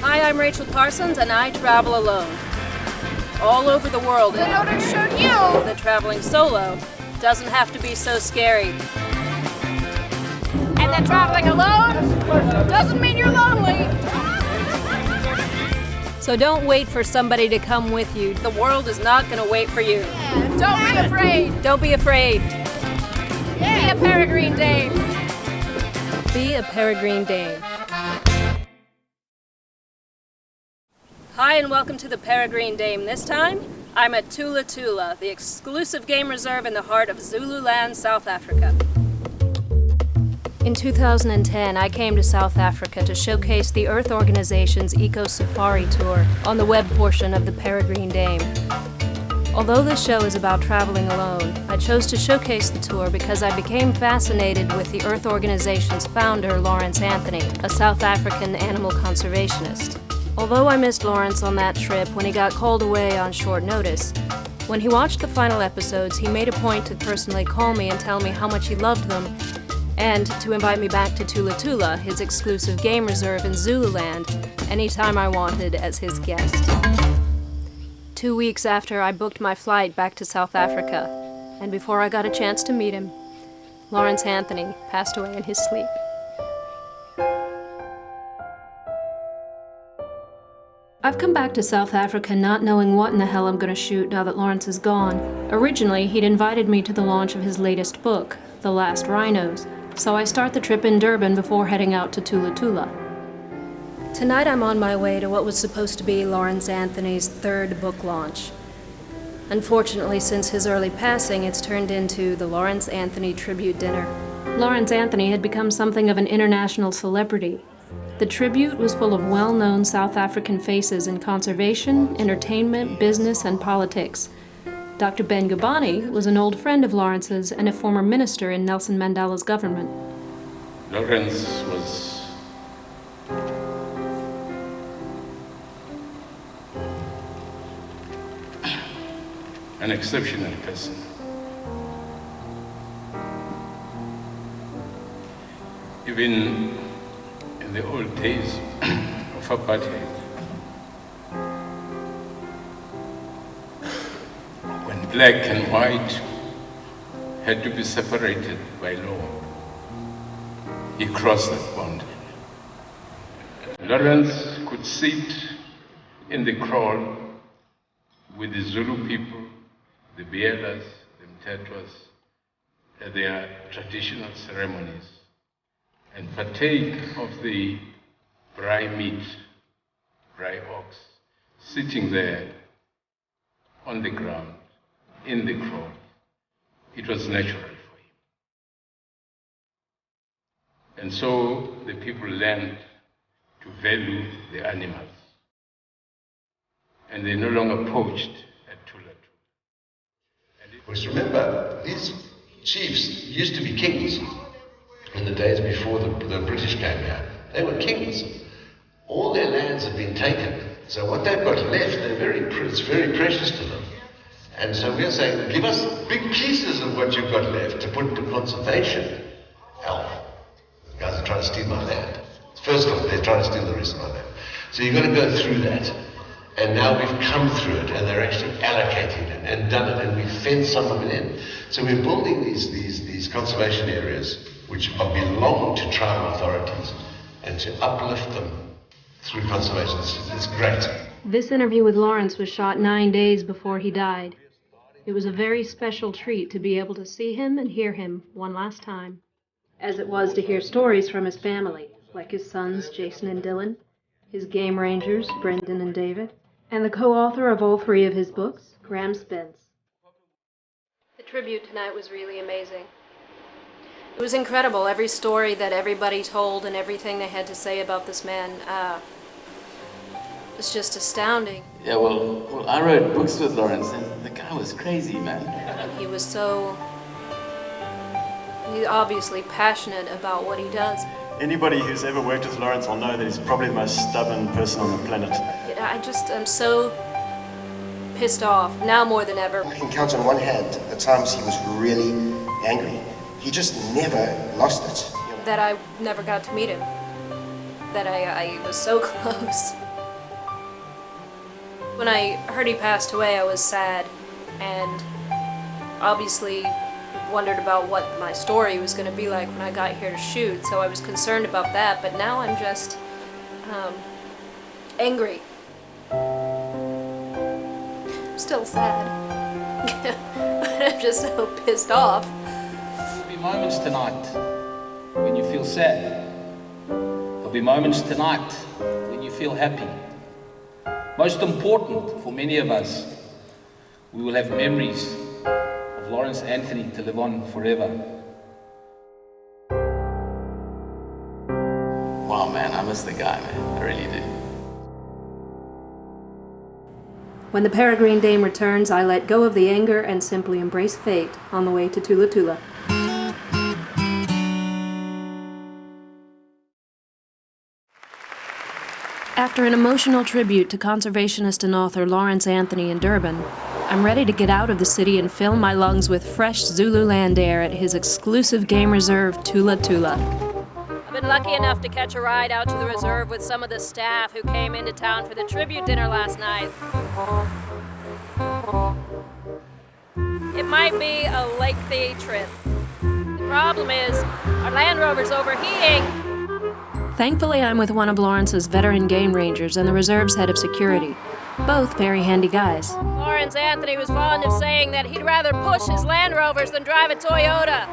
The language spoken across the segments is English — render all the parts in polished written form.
Hi, I'm Rachel Parsons, and I travel alone. All over the world in order to show you that traveling solo doesn't have to be so scary. And that traveling alone doesn't mean you're lonely. So don't wait for somebody to come with you. The world is not going to wait for you. Yeah, don't be afraid. Don't be afraid. Yeah. Be a Peregrine dame. Be a Peregrine dame. Hi, and welcome to the Peregrine Dame. This time, I'm at Tula Tula, the exclusive game reserve in the heart of Zululand, South Africa. In 2010, I came to South Africa to showcase the Earth Organization's Eco Safari Tour on the web portion of the Peregrine Dame. Although this show is about traveling alone, I chose to showcase the tour because I became fascinated with the Earth Organization's founder, Lawrence Anthony, a South African animal conservationist. Although I missed Lawrence on that trip when he got called away on short notice, when he watched the final episodes, he made a point to personally call me and tell me how much he loved them, and to invite me back to Thula Thula, his exclusive game reserve in Zululand, anytime I wanted as his guest. 2 weeks after I booked my flight back to South Africa, and before I got a chance to meet him, Lawrence Anthony passed away in his sleep. I've come back to South Africa not knowing what in the hell I'm going to shoot now that Lawrence is gone. Originally, he'd invited me to the launch of his latest book, The Last Rhinos, so I start the trip in Durban before heading out to Thula Thula. Tonight I'm on my way to what was supposed to be Lawrence Anthony's third book launch. Unfortunately, since his early passing, it's turned into the Lawrence Anthony Tribute Dinner. Lawrence Anthony had become something of an international celebrity. The tribute was full of well-known South African faces in conservation, entertainment, business, and politics. Dr. Ben Gubani was an old friend of Lawrence's and a former minister in Nelson Mandela's government. Lawrence was an exceptional person. Even in the old days of apartheid, when black and white had to be separated by law, he crossed that boundary. Lawrence could sit in the crowd with the Zulu people, the Bielas, the Mtetwas, at their traditional ceremonies, and partake of the braai meat, braai ox, sitting there on the ground, in the crowd. It was natural for him. And so the people learned to value the animals. And they no longer poached at Tula Tula. Because remember, these chiefs used to be kings in the days before the British came here. They were kings. All their lands had been taken. So what they've got left, it's very precious to them. And so we're saying, give us big pieces of what you've got left to put into conservation. Hell, the guys are trying to steal my land. First of all, they're trying to steal the rest of my land. So you've got to go through that. And now we've come through it, and they're actually allocated and done it, and we've fenced some of it in. So we're building these conservation areas which belong to tribal authorities, and to uplift them through conservation. It's great. This interview with Lawrence was shot 9 days before he died. It was a very special treat to be able to see him and hear him one last time, as it was to hear stories from his family, like his sons Jason and Dylan, his game rangers Brendan and David, and the co-author of all three of his books, Graham Spence. The tribute tonight was really amazing. It was incredible, every story that everybody told and everything they had to say about this man. It's just astounding. Yeah, well, I wrote books with Lawrence, and the guy was crazy, man. He was he's obviously passionate about what he does. Anybody who's ever worked with Lawrence will know that he's probably the most stubborn person on the planet. I'm so pissed off, now more than ever. I can count on one hand the times he was really angry. He just never lost it. That I never got to meet him. That I was so close. When I heard he passed away, I was sad, and obviously wondered about what my story was going to be like when I got here to shoot, so I was concerned about that, but now I'm just angry. I'm still sad. But I'm just so pissed off. There'll be moments tonight when you feel sad. There'll be moments tonight when you feel happy. Most important for many of us, we will have memories of Lawrence Anthony to live on forever. Wow, man, I miss the guy, man. I really do. When the Peregrine Dame returns, I let go of the anger and simply embrace fate on the way to Tula Tula. After an emotional tribute to conservationist and author Lawrence Anthony in Durban, I'm ready to get out of the city and fill my lungs with fresh Zululand air at his exclusive game reserve, Thula Thula. I've been lucky enough to catch a ride out to the reserve with some of the staff who came into town for the tribute dinner last night. It might be a lengthy trip. The problem is, our Land Rover's overheating. Thankfully, I'm with one of Lawrence's veteran game rangers and the reserve's head of security. Both very handy guys. Lawrence Anthony was fond of saying that he'd rather push his Land Rovers than drive a Toyota.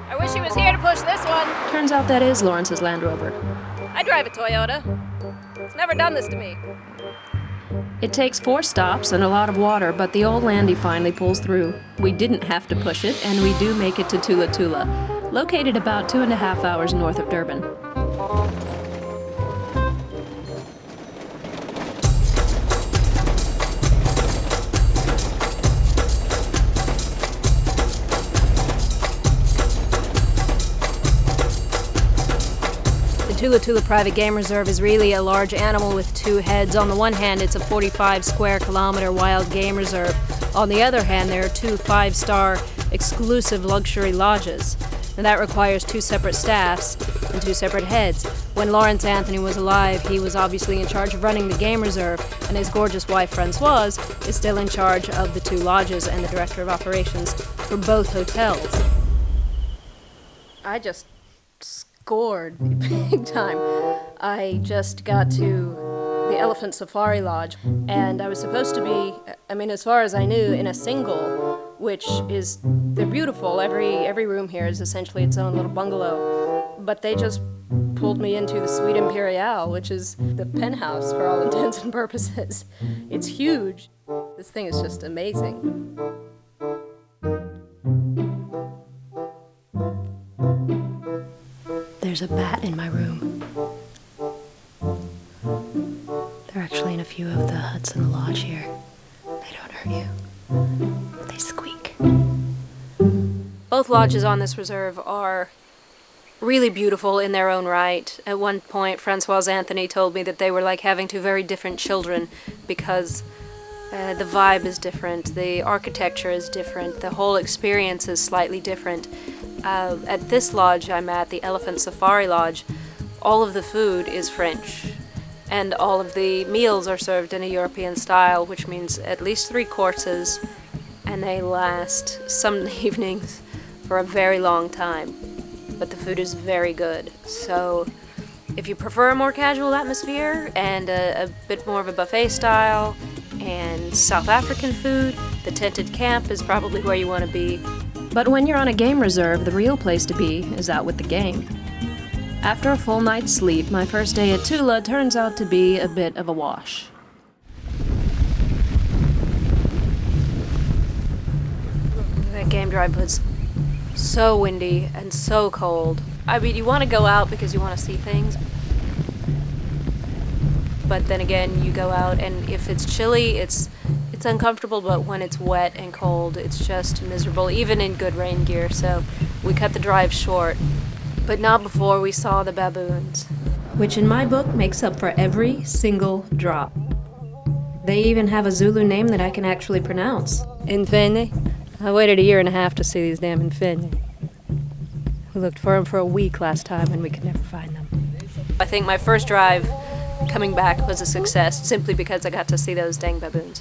I wish he was here to push this one. Turns out that is Lawrence's Land Rover. I drive a Toyota. It's never done this to me. It takes 4 stops and a lot of water, but the old Landy finally pulls through. We didn't have to push it, and we do make it to Tula Tula, located about 2.5 hours north of Durban. The Tula Tula Private Game Reserve is really a large animal with 2 heads. On the one hand, it's a 45 square kilometer wild game reserve. On the other hand, there are 2 5-star exclusive luxury lodges. And that requires 2 separate staffs and 2 separate heads. When Lawrence Anthony was alive, he was obviously in charge of running the game reserve, and his gorgeous wife, Francoise, is still in charge of the 2 lodges and the director of operations for both hotels. I just scored big time. I just got to the Elephant Safari Lodge, and I was supposed to be, as far as I knew, in a single, which is, they're beautiful. Every room here is essentially its own little bungalow, but they just pulled me into the Suite Imperiale, which is the penthouse for all intents and purposes. It's huge. This thing is just amazing. There's a bat in my room. They're actually in a few of the huts in the lodge here. They don't hurt you. They squeak. Both lodges on this reserve are really beautiful in their own right. At one point, Francoise Anthony told me that they were like having 2 very different children because the vibe is different, the architecture is different, the whole experience is slightly different. At this lodge I'm at, the Elephant Safari Lodge, all of the food is French, and all of the meals are served in a European style, which means at least 3 courses, and they last some evenings for a very long time. But the food is very good. So if you prefer a more casual atmosphere and a bit more of a buffet style and South African food, the tented camp is probably where you want to be. But when you're on a game reserve, the real place to be is out with the game. After a full night's sleep, my first day at Tula turns out to be a bit of a wash. That game drive was so windy and so cold. You want to go out because you want to see things. But then again, you go out and if it's chilly, it's uncomfortable, but when it's wet and cold, it's just miserable, even in good rain gear. So we cut the drive short, but not before we saw the baboons, which in my book makes up for every single drop. They even have a Zulu name that I can actually pronounce. Mfene. I waited 1.5 years to see these damn Mfene. We looked for them for a week last time and we could never find them. I think my first drive coming back was a success simply because I got to see those dang baboons.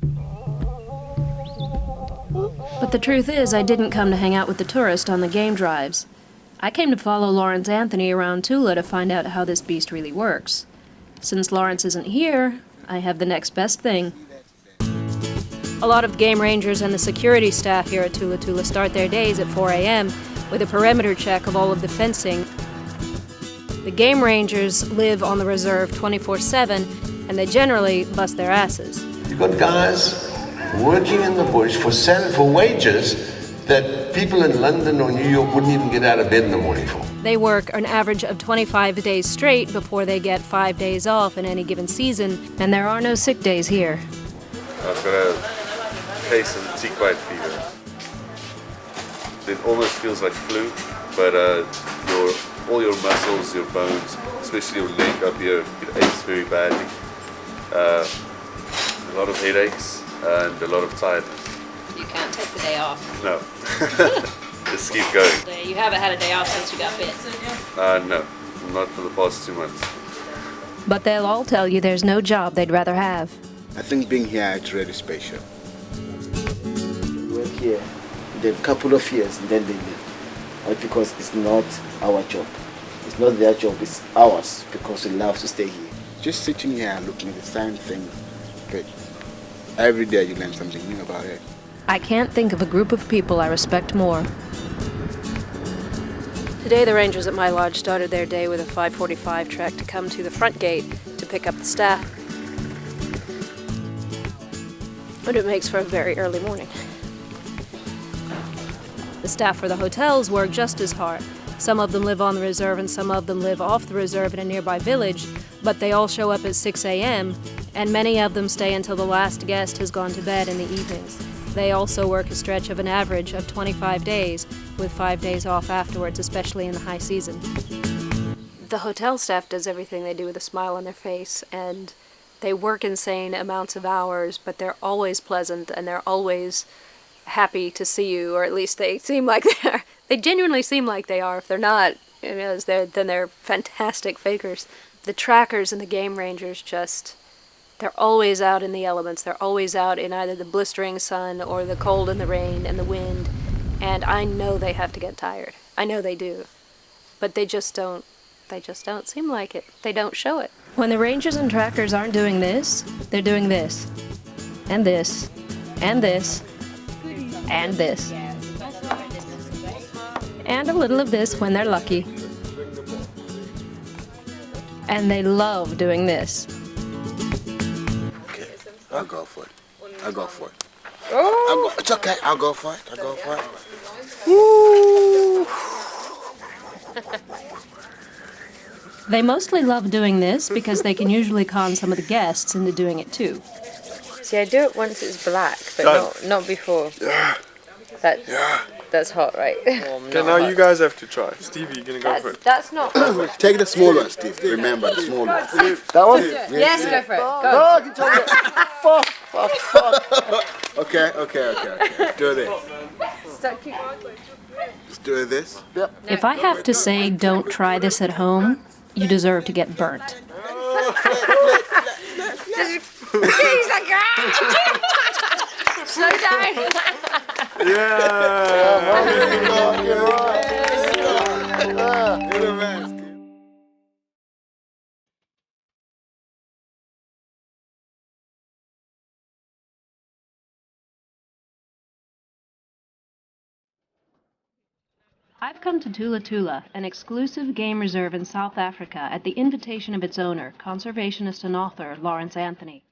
But the truth is, I didn't come to hang out with the tourists on the game drives. I came to follow Lawrence Anthony around Tula to find out how this beast really works. Since Lawrence isn't here, I have the next best thing. A lot of game rangers and the security staff here at Thula Thula start their days at 4 a.m. with a perimeter check of all of the fencing. The game rangers live on the reserve 24/7, and they generally bust their asses. You've got guys working in the bush for wages that people in London or New York wouldn't even get out of bed in the morning for. They work an average of 25 days straight before they get 5 days off in any given season, and there are no sick days here. I've got a case of tick-bite fever. It almost feels like flu, but all your muscles, your bones, especially your leg up here, it aches very badly. A lot of headaches and a lot of tiredness. You can't take the day off. No. Just keep going. You haven't had a day off since you got bit. No, not for the past 2 months. But they'll all tell you there's no job they'd rather have. I think being here is really special. We work here, then a couple of years, and then they leave. But because it's not our job. It's not their job, it's ours, because we love to stay here. Just sitting here looking at the same thing, but every day you learn something new about it. I can't think of a group of people I respect more. Today the rangers at my lodge started their day with a 5:45 trek to come to the front gate to pick up the staff. But it makes for a very early morning. The staff for the hotels work just as hard. Some of them live on the reserve and some of them live off the reserve in a nearby village, but they all show up at 6 a.m., and many of them stay until the last guest has gone to bed in the evenings. They also work a stretch of an average of 25 days, with 5 days off afterwards, especially in the high season. The hotel staff does everything they do with a smile on their face, and they work insane amounts of hours, but they're always pleasant and they're always happy to see you, or at least they seem like they're. They genuinely seem like they are. If they're not, then they're fantastic fakers. The trackers and the game rangers they're always out in the elements. They're always out in either the blistering sun or the cold and the rain and the wind. And I know they have to get tired. I know they do. But they just don't seem like it. They don't show it. When the rangers and trackers aren't doing this, they're doing this. And this. And this. And this. And a little of this when they're lucky. And they love doing this. Okay, I'll go for it. I'll go for it. Oh. It's okay, I'll go for it. I'll go for it. Woo. They mostly love doing this because they can usually con some of the guests into doing it too. See, I do it once it's black, but not before. Yeah. That's hot, right? Okay, now you guys have to try. Stevie, you're gonna go for it. That's not. Take the small one, Steve. Remember the small one. That one? Yes, go for it. Go. Fuck. Okay. Do this. Just do this. If I have to say don't try this at home, you deserve to get burnt. He's like, slow down. I've come to Tula Tula, an exclusive game reserve in South Africa, at the invitation of its owner, conservationist and author Lawrence Anthony.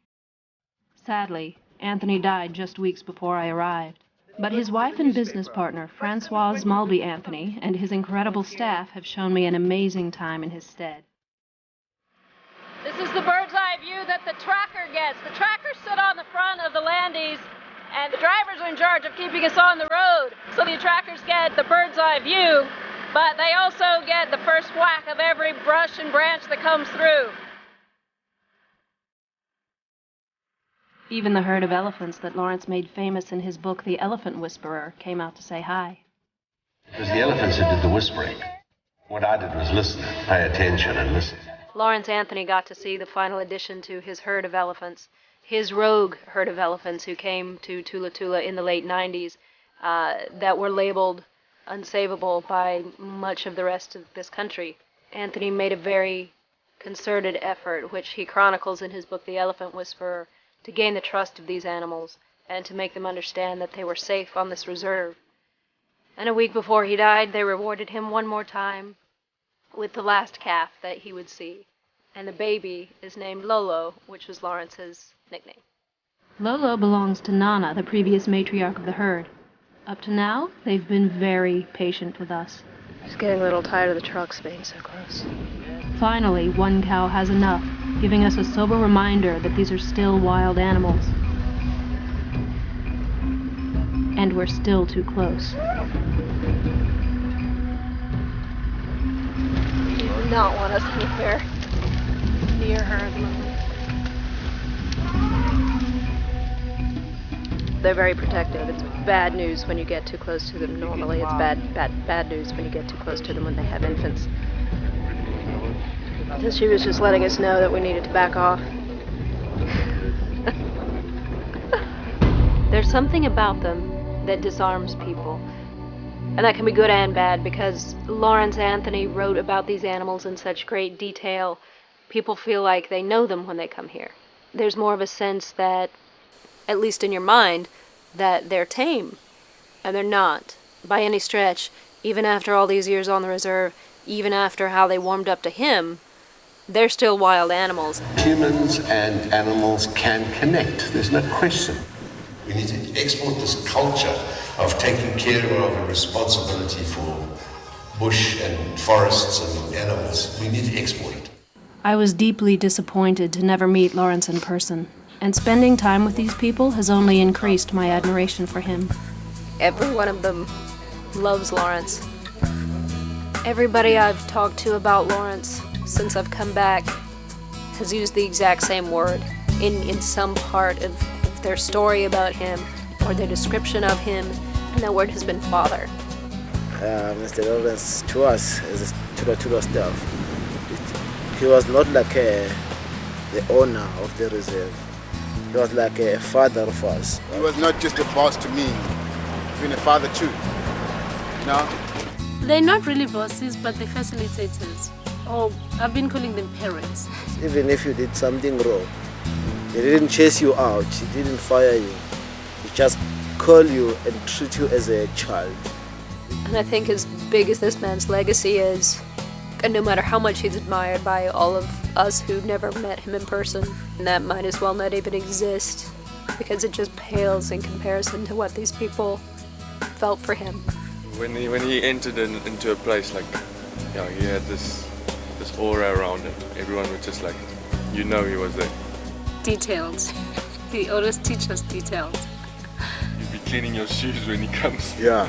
Sadly, Anthony died just weeks before I arrived. But his wife and business partner, Francoise Mulby Anthony, and his incredible staff have shown me an amazing time in his stead. This is the bird's eye view that the tracker gets. The trackers sit on the front of the landies, and the drivers are in charge of keeping us on the road. So the trackers get the bird's eye view, but they also get the first whack of every brush and branch that comes through. Even the herd of elephants that Lawrence made famous in his book, The Elephant Whisperer, came out to say hi. It was the elephants that did the whispering. What I did was listen, pay attention and listen. Lawrence Anthony got to see the final addition to his herd of elephants, his rogue herd of elephants who came to Tula Tula in the late 90s that were labeled unsavable by much of the rest of this country. Anthony made a very concerted effort, which he chronicles in his book The Elephant Whisperer, to gain the trust of these animals and to make them understand that they were safe on this reserve. And a week before he died, they rewarded him one more time with the last calf that he would see. And the baby is named Lolo, which was Lawrence's nickname. Lolo belongs to Nana, the previous matriarch of the herd. Up to now, they've been very patient with us. Just getting a little tired of the trucks being so close. Finally, one cow has enough, giving us a sober reminder that these are still wild animals. And we're still too close. He did not want us anywhere near her at the moment. They're very protective. It's bad news when you get too close to them. Normally it's bad news when you get too close to them when they have infants. So she was just letting us know that we needed to back off. There's something about them that disarms people. And that can be good and bad, because Lawrence Anthony wrote about these animals in such great detail. People feel like they know them when they come here. There's more of a sense that, at least in your mind, that they're tame. And they're not, by any stretch. Even after all these years on the reserve, even after how they warmed up to him, they're still wild animals. Humans and animals can connect, there's no question. We need to export this culture of taking care of a responsibility for bush and forests and animals. We need to export it. I was deeply disappointed to never meet Lawrence in person, and spending time with these people has only increased my admiration for him. Every one of them loves Lawrence. Everybody I've talked to about Lawrence since I've come back has used the exact same word in some part of their story about him or their description of him, and that word has been father. Mr. Lawrence to us is Tula Tula stuff. He was not like the owner of the reserve. He was like a father of us. He was not just a boss to me, even a father too. You know? They're not really bosses, but they're facilitators. Oh, I've been calling them parents. Even if you did something wrong, they didn't chase you out, he didn't fire you. He just called you and treat you as a child. And I think as big as this man's legacy is, and no matter how much he's admired by all of us who never met him in person, that might as well not even exist, because it just pales in comparison to what these people felt for him. When he entered into a place, like, you know, he had this aura around him. Everyone was just like, you know, he was there. Details. He always teaches details. You'd be cleaning your shoes when he comes. Yeah.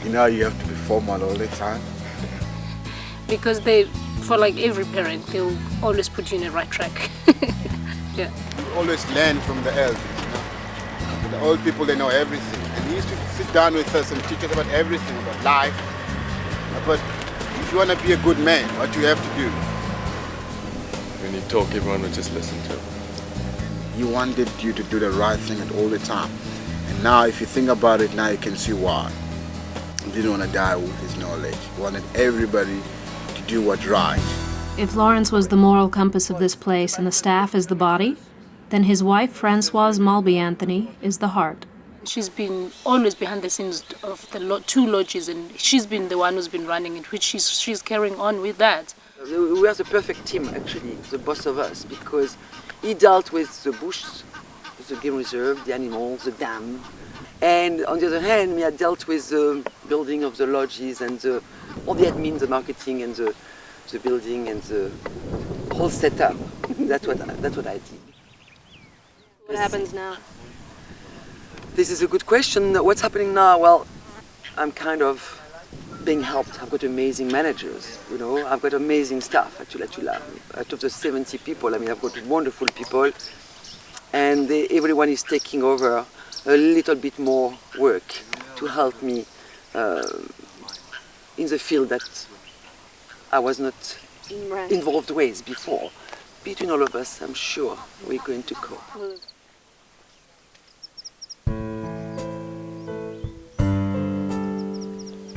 You know, you have to be formal all the time. Because for like every parent, they'll always put you in the right track. Yeah. You always learn from the elders, you know. The old people, they know everything. And he used to sit down with us and teach us about everything, about life. But if you want to be a good man, what you have to do? When you talk, everyone would just listen to him. He wanted you to do the right thing at all the time. And now, if you think about it, now you can see why. He didn't want to die with his knowledge. He wanted everybody to do what's right. If Lawrence was the moral compass of this place and the staff is the body, then his wife, Francoise Malby Anthony, is the heart. She's been always behind the scenes of the two lodges, and she's been the one who's been running it, which she's carrying on with that. We are the perfect team, actually, the both of us, because he dealt with the bush, the game reserve, the animals, the dam. And on the other hand, we had dealt with the building of the lodges and all the admin, the marketing and the building and the whole setup. That's what I did. What happens now? This is a good question. What's happening now? Well, I'm kind of being helped. I've got amazing managers, you know. I've got amazing staff at Tula Tula. Out of the 70 people, I mean, I've got wonderful people. And everyone is taking over a little bit more work to help me in the field that I was not involved ways before. Between all of us, I'm sure we're going to cope.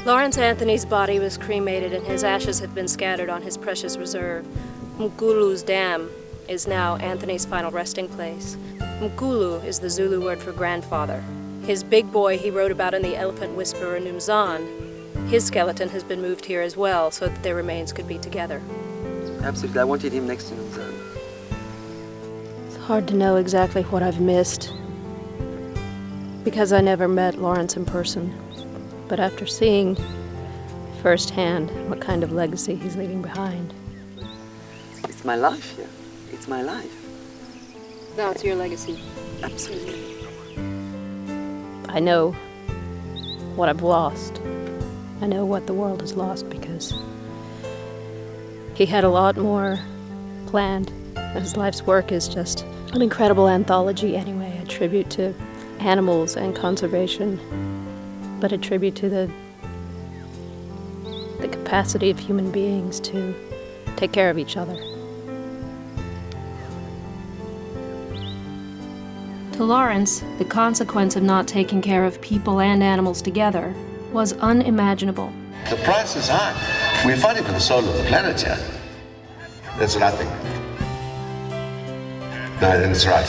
Lawrence Anthony's body was cremated and his ashes have been scattered on his precious reserve. Mkulu's Dam is now Anthony's final resting place. Mkulu is the Zulu word for grandfather. His big boy he wrote about in The Elephant Whisperer Numzan. His skeleton has been moved here as well so that their remains could be together. Absolutely, I wanted him next to Numzan. It's hard to know exactly what I've missed because I never met Lawrence in person. But after seeing firsthand what kind of legacy he's leaving behind. It's my life here. It's my life. Now it's your legacy. Absolutely. I know what I've lost. I know what the world has lost because he had a lot more planned. His life's work is just an incredible anthology anyway, a tribute to animals and conservation, but a tribute to the capacity of human beings to take care of each other. To Lawrence, the consequence of not taking care of people and animals together was unimaginable. The price is high. We're fighting for the soul of the planet here. That's what I think. No, I think it's right.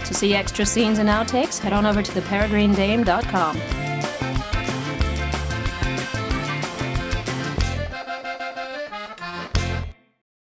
To see extra scenes and outtakes, head on over to theperegrinedame.com.